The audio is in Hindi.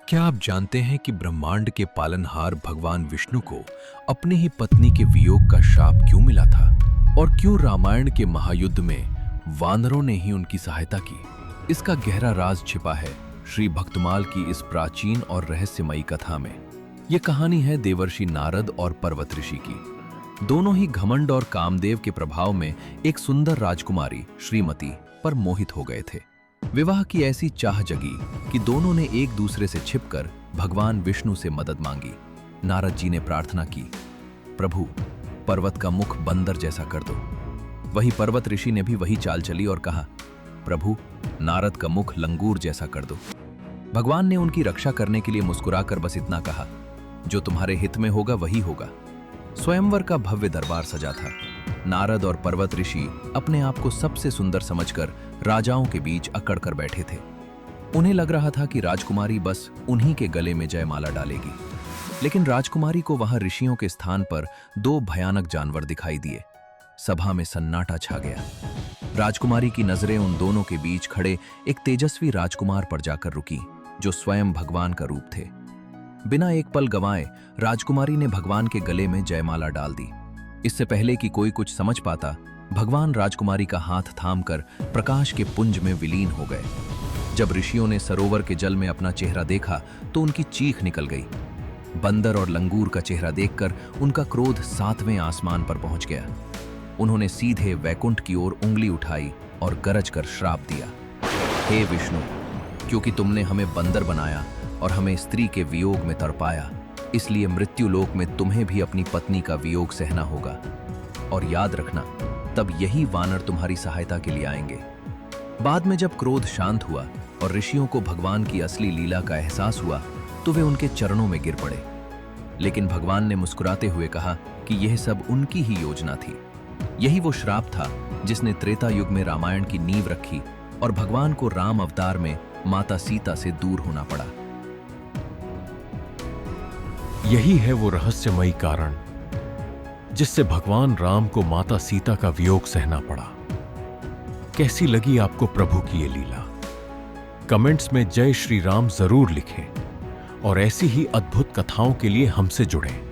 क्या आप जानते हैं कि ब्रह्मांड के पालनहार भगवान विष्णु को अपनी ही पत्नी के वियोग का शाप क्यों मिला था और क्यों रामायण के महायुद्ध में वानरों ने ही उनकी सहायता की? इसका गहरा राज छिपा है श्री भक्तमाल की इस प्राचीन और रहस्यमयी कथा में। यह कहानी है देवर्षि नारद और पर्वत ऋषि की। दोनों ही घमंड और कामदेव के प्रभाव में एक सुंदर राजकुमारी श्रीमती पर मोहित हो गए थे। विवाह की ऐसी चाह जगी कि दोनों ने एक दूसरे से छिपकर भगवान विष्णु से मदद मांगी। नारद जी ने प्रार्थना की, प्रभु पर्वत का मुख बंदर जैसा कर दो। वही पर्वत ऋषि ने भी वही चाल चली और कहा, प्रभु नारद का मुख लंगूर जैसा कर दो। भगवान ने उनकी रक्षा करने के लिए मुस्कुराकर बस इतना कहा, जो तुम्हारे हित में होगा वही होगा। स्वयंवर का भव्य दरबार सजा था। नारद और पर्वत ऋषि अपने आप को सबसे सुंदर समझकर राजाओं के बीच अकड़ कर बैठे थे। उन्हें लग रहा था कि राजकुमारी बस उन्हीं के गले में जयमाला डालेगी। लेकिन राजकुमारी को वहां ऋषियों के स्थान पर दो भयानक जानवर दिखाई दिए। सभा में सन्नाटा छा गया। राजकुमारी की नजरें उन दोनों के बीच खड़े एक तेजस्वी राजकुमार पर जाकर रुकी, जो स्वयं भगवान का रूप थे। बिना एक पल गंवाए राजकुमारी ने भगवान के गले में जयमाला डाल दी। इससे पहले कि कोई कुछ समझ पाता, भगवान राजकुमारी का हाथ थामकर प्रकाश के पुंज में विलीन हो गए। जब ऋषियों ने सरोवर के जल में अपना चेहरा देखा तो उनकी चीख निकल गई। बंदर और लंगूर का चेहरा देखकर उनका क्रोध 7वें आसमान पर पहुंच गया। उन्होंने सीधे वैकुंठ की ओर उंगली उठाई और गरज कर श्राप दिया, हे विष्णु, क्योंकि तुमने हमें बंदर बनाया और हमें स्त्री के वियोग में तड़पाया, इसलिए मृत्युलोक में तुम्हें भी अपनी पत्नी का वियोग सहना होगा। और याद रखना, तब यही वानर तुम्हारी सहायता के लिए आएंगे। बाद में जब क्रोध शांत हुआ और ऋषियों को भगवान की असली लीला का एहसास हुआ तो वे उनके चरणों में गिर पड़े। लेकिन भगवान ने मुस्कुराते हुए कहा कि यह सब उनकी ही योजना थी। यही वो श्राप था जिसने त्रेता युग में रामायण की नींव रखी और भगवान को राम अवतार में माता सीता से दूर होना पड़ा। यही है वो रहस्यमयी कारण जिससे भगवान राम को माता सीता का वियोग सहना पड़ा। कैसी लगी आपको प्रभु की ये लीला? कमेंट्स में जय श्री राम जरूर लिखें और ऐसी ही अद्भुत कथाओं के लिए हमसे जुड़ें।